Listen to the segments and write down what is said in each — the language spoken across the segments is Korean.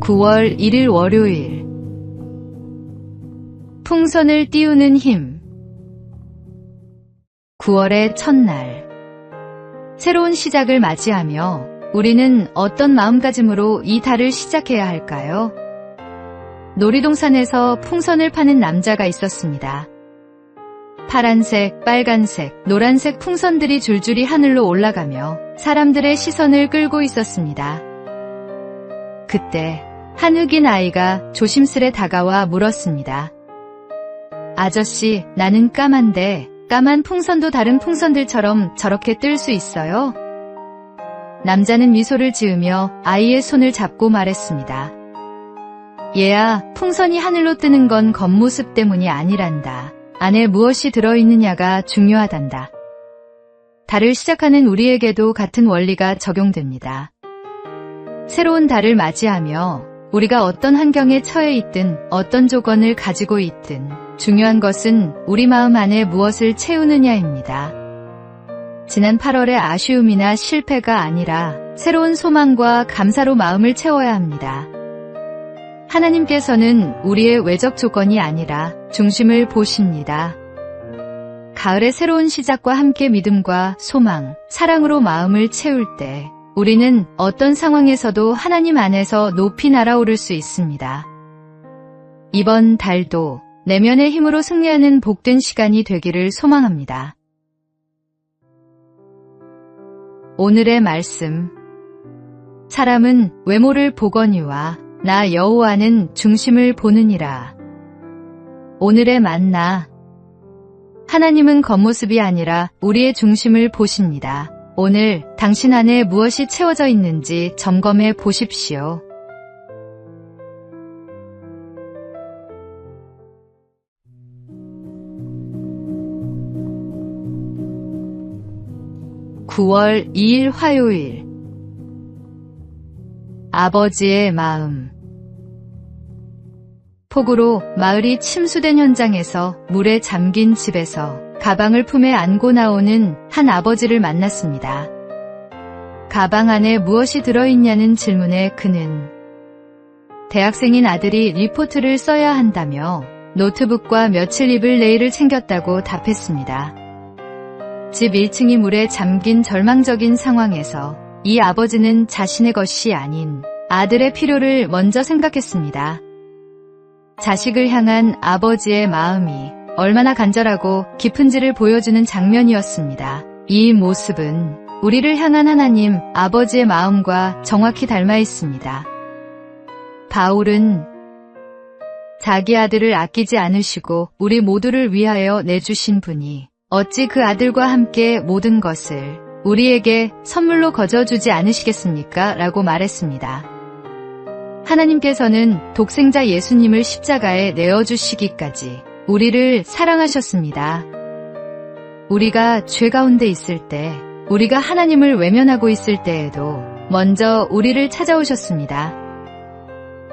9월 1일 월요일. 풍선을 띄우는 힘. 9월의 첫날. 새로운 시작을 맞이하며 우리는 어떤 마음가짐으로 이 달을 시작해야 할까요? 놀이동산에서 풍선을 파는 남자가 있었습니다. 파란색, 빨간색, 노란색 풍선들이 줄줄이 하늘로 올라가며 사람들의 시선을 끌고 있었습니다. 그때 한 흑인 아이가 조심스레 다가와 물었습니다. 아저씨, 나는 까만데 까만 풍선도 다른 풍선들처럼 저렇게 뜰 수 있어요? 남자는 미소를 지으며 아이의 손을 잡고 말했습니다. 얘야, 풍선이 하늘로 뜨는 건 겉모습 때문이 아니란다. 안에 무엇이 들어있느냐가 중요하단다. 달을 시작하는 우리에게도 같은 원리가 적용됩니다. 새로운 달을 맞이하며 우리가 어떤 환경에 처해 있든 어떤 조건을 가지고 있든 중요한 것은 우리 마음 안에 무엇을 채우느냐입니다. 지난 8월의 아쉬움이나 실패가 아니라 새로운 소망과 감사로 마음을 채워야 합니다. 하나님께서는 우리의 외적 조건이 아니라 중심을 보십니다. 가을의 새로운 시작과 함께 믿음과 소망, 사랑으로 마음을 채울 때 우리는 어떤 상황에서도 하나님 안에서 높이 날아오를 수 있습니다. 이번 달도 내면의 힘으로 승리하는 복된 시간이 되기를 소망합니다. 오늘의 말씀. 사람은 외모를 보거니와 나 여호와는 중심을 보느니라. 오늘의 만나. 하나님은 겉모습이 아니라 우리의 중심을 보십니다. 오늘 당신 안에 무엇이 채워져 있는지 점검해 보십시오. (9월 2일) 화요일. 아버지의 마음. 폭우로 마을이 침수된 현장에서 물에 잠긴 집에서 가방을 품에 안고 나오는 한 아버지를 만났습니다. 가방 안에 무엇이 들어있냐는 질문에 그는 대학생인 아들이 리포트를 써야 한다며 노트북과 며칠 입을 네일을 챙겼다고 답했습니다. 집 1층이 물에 잠긴 절망적인 상황에서 이 아버지는 자신의 것이 아닌 아들의 필요를 먼저 생각했습니다. 자식을 향한 아버지의 마음이 얼마나 간절하고 깊은지를 보여주는 장면이었습니다. 이 모습은 우리를 향한 하나님 아버지의 마음과 정확히 닮아 있습니다. 바울은 자기 아들을 아끼지 않으시고 우리 모두를 위하여 내주신 분이 어찌 그 아들과 함께 모든 것을 우리에게 선물로 거저주지 않으시겠습니까? 라고 말했습니다. 하나님께서는 독생자 예수님을 십자가에 내어주시기까지 우리를 사랑하셨습니다. 우리가 죄 가운데 있을 때, 우리가 하나님을 외면하고 있을 때에도 먼저 우리를 찾아오셨습니다.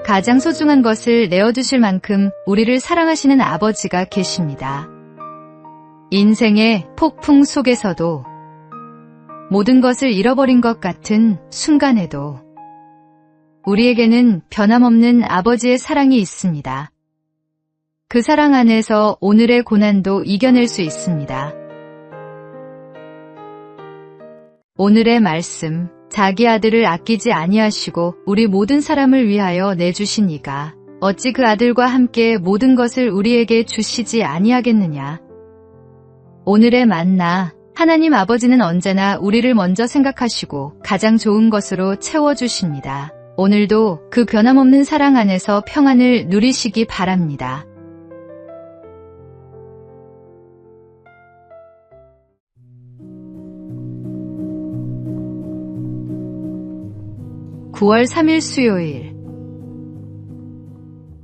가장 소중한 것을 내어주실 만큼 우리를 사랑하시는 아버지가 계십니다. 인생의 폭풍 속에서도 모든 것을 잃어버린 것 같은 순간에도 우리에게는 변함없는 아버지의 사랑이 있습니다. 그 사랑 안에서 오늘의 고난도 이겨낼 수 있습니다. 오늘의 말씀. 자기 아들을 아끼지 아니하시고 우리 모든 사람을 위하여 내주신 이가 어찌 그 아들과 함께 모든 것을 우리에게 주시지 아니하겠느냐. 오늘의 만나. 하나님 아버지는 언제나 우리를 먼저 생각하시고 가장 좋은 것으로 채워주십니다. 오늘도 그 변함없는 사랑 안에서 평안을 누리시기 바랍니다. (9월 3일) 수요일.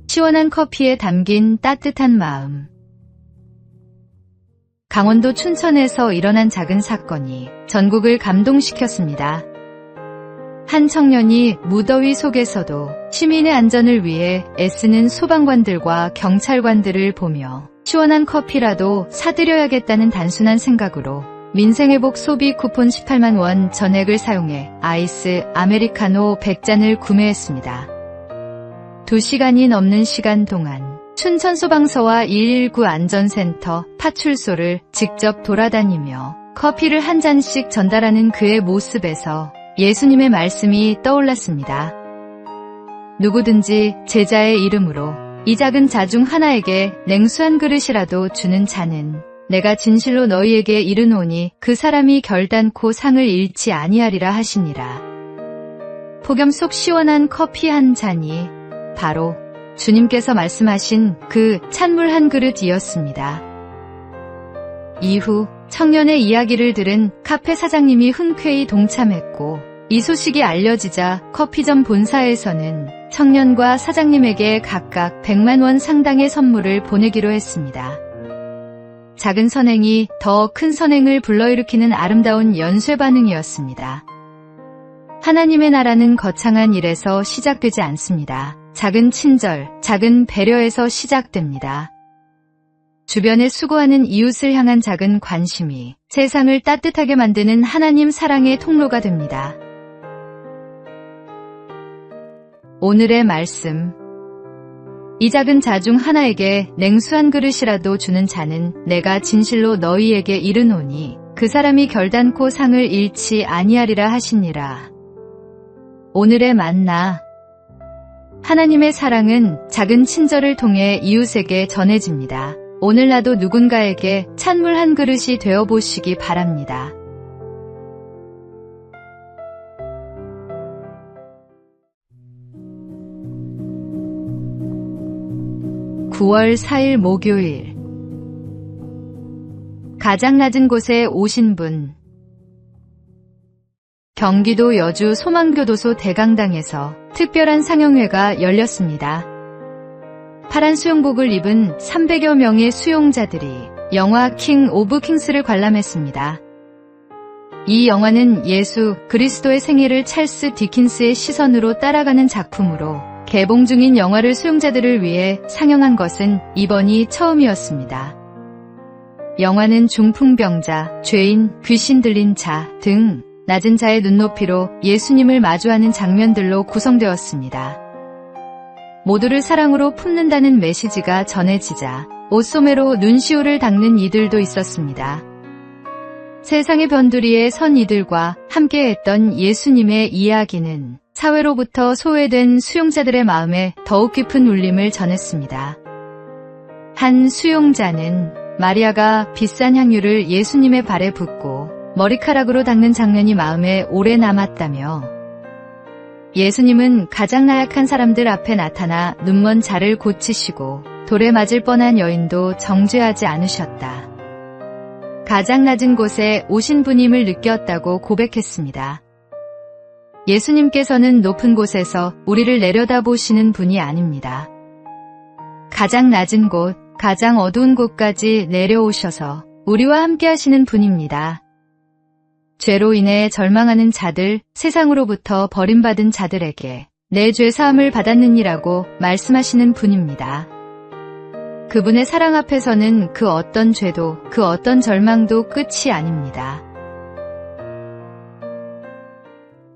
시원한 커피에 담긴 따뜻한 마음. 강원도 춘천에서 일어난 작은 사건이 전국을 감동시켰습니다. 한 청년이 무더위 속에서도 시민의 안전을 위해 애쓰는 소방관들과 경찰관들을 보며 시원한 커피라도 사드려야겠다는 단순한 생각으로 민생회복 소비 쿠폰 18만 원 전액을 사용해 아이스 아메리카노 100잔을 구매했습니다. 2시간이 넘는 시간 동안 춘천소방서와 119 안전센터, 파출소를 직접 돌아다니며 커피를 한 잔씩 전달하는 그의 모습에서 예수님의 말씀이 떠올랐습니다. 누구든지 제자의 이름으로 이 작은 자 중 하나에게 냉수 한 그릇이라도 주는 자는 내가 진실로 너희에게 이르노니 그 사람이 결단코 상을 잃지 아니하리라 하시니라. 폭염 속 시원한 커피 한 잔이 바로 주님께서 말씀하신 그 찬물 한 그릇이었습니다. 이후 청년의 이야기를 들은 카페 사장님이 흔쾌히 동참했고 이 소식이 알려지자 커피점 본사에서는 청년과 사장님에게 각각 100만 원 상당의 선물을 보내기로 했습니다. 작은 선행이 더 큰 선행을 불러일으키는 아름다운 연쇄 반응이었습니다. 하나님의 나라는 거창한 일에서 시작되지 않습니다. 작은 친절, 작은 배려에서 시작됩니다. 주변에 수고하는 이웃을 향한 작은 관심이 세상을 따뜻하게 만드는 하나님 사랑의 통로가 됩니다. 오늘의 말씀. 이 작은 자 중 하나에게 냉수 한 그릇이라도 주는 자는 내가 진실로 너희에게 이르노니 그 사람이 결단코 상을 잃지 아니하리라 하시니라. 오늘의 만나. 하나님의 사랑은 작은 친절을 통해 이웃에게 전해집니다. 오늘 나도 누군가에게 찬물 한 그릇이 되어보시기 바랍니다. (9월 4일) 목요일. 가장 낮은 곳에 오신 분. 경기도 여주 소망교도소 대강당에서 특별한 상영회가 열렸습니다. 파란 수영복을 입은 300여 명의 수용자들이 영화 킹 오브 킹스를 관람했습니다. 이 영화는 예수 그리스도의 생애를 찰스 디킨스의 시선으로 따라가는 작품으로 개봉 중인 영화를 수용자들을 위해 상영한 것은 이번이 처음이었습니다. 영화는 중풍병자, 죄인, 귀신 들린 자 등 낮은 자의 눈높이로 예수님을 마주하는 장면들로 구성되었습니다. 모두를 사랑으로 품는다는 메시지가 전해지자 옷소매로 눈시울을 닦는 이들도 있었습니다. 세상의 변두리에 선 이들과 함께했던 예수님의 이야기는 사회로부터 소외된 수용자들의 마음에 더욱 깊은 울림을 전했습니다. 한 수용자는 마리아가 비싼 향유를 예수님의 발에 붓고 머리카락으로 닦는 장면이 마음에 오래 남았다며 예수님은 가장 나약한 사람들 앞에 나타나 눈먼 자를 고치시고 돌에 맞을 뻔한 여인도 정죄하지 않으셨다. 가장 낮은 곳에 오신 분임을 느꼈다고 고백했습니다. 예수님께서는 높은 곳에서 우리를 내려다보시는 분이 아닙니다. 가장 낮은 곳, 가장 어두운 곳까지 내려오셔서 우리와 함께 하시는 분입니다. 죄로 인해 절망하는 자들, 세상으로부터 버림받은 자들에게 내 죄 사함을 받았느니라고 말씀하시는 분입니다. 그분의 사랑 앞에서는 그 어떤 죄도, 그 어떤 절망도 끝이 아닙니다.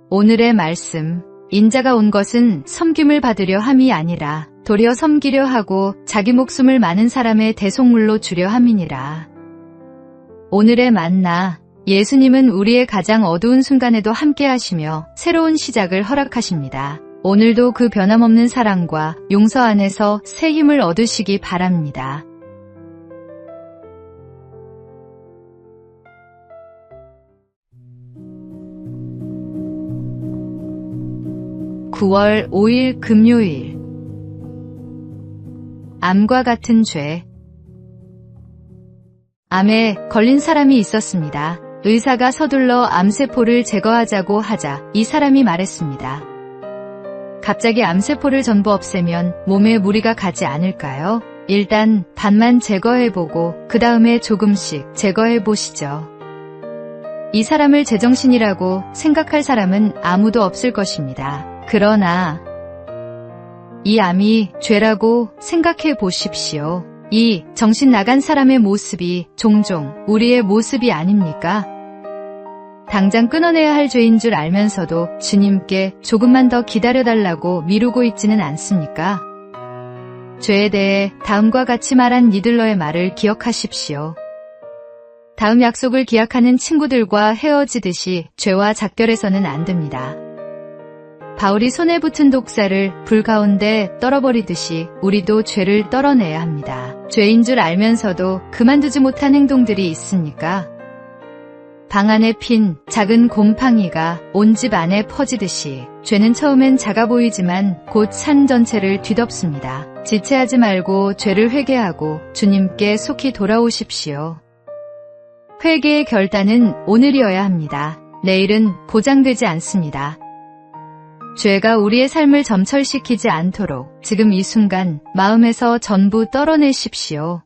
오늘의 말씀. 인자가 온 것은 섬김을 받으려 함이 아니라 도리어 섬기려 하고 자기 목숨을 많은 사람의 대속물로 주려 함이니라. 오늘의 만나. 예수님은 우리의 가장 어두운 순간에도 함께 하시며 새로운 시작을 허락하십니다. 오늘도 그 변함없는 사랑과 용서 안에서 새 힘을 얻으시기 바랍니다. (9월 5일) 금요일. 암과 같은 죄. 암에 걸린 사람이 있었습니다. 의사가 서둘러 암세포를 제거하자고 하자 이 사람이 말했습니다. 갑자기 암세포를 전부 없애면 몸에 무리가 가지 않을까요? 일단 반만 제거해보고 그 다음에 조금씩 제거해보시죠. 이 사람을 제정신이라고 생각할 사람은 아무도 없을 것입니다. 그러나 이 암이 죄라고 생각해 보십시오. 이 정신 나간 사람의 모습이 종종 우리의 모습이 아닙니까? 당장 끊어내야 할 죄인 줄 알면서도 주님께 조금만 더 기다려달라고 미루고 있지는 않습니까? 죄에 대해 다음과 같이 말한 니들러의 말을 기억하십시오. 다음 약속을 기약하는 친구들과 헤어지듯이 죄와 작별해서는 안 됩니다. 바울이 손에 붙은 독사를 불 가운데 떨어버리듯이 우리도 죄를 떨어내야 합니다. 죄인 줄 알면서도 그만두지 못한 행동들이 있습니까? 방 안에 핀 작은 곰팡이가 온 집 안에 퍼지듯이 죄는 처음엔 작아 보이지만 곧 산 전체를 뒤덮습니다. 지체하지 말고 죄를 회개하고 주님께 속히 돌아오십시오. 회개의 결단은 오늘이어야 합니다. 내일은 보장되지 않습니다. 죄가 우리의 삶을 점철시키지 않도록 지금 이 순간 마음에서 전부 떨어내십시오.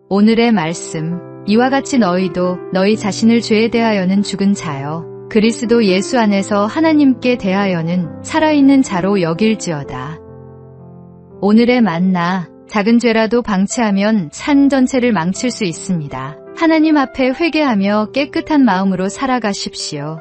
오늘의 말씀. 이와 같이 너희도 너희 자신을 죄에 대하여는 죽은 자여 그리스도 예수 안에서 하나님께 대하여는 살아있는 자로 여길지어다. 오늘의 만나. 작은 죄라도 방치하면 산 전체를 망칠 수 있습니다. 하나님 앞에 회개하며 깨끗한 마음으로 살아가십시오.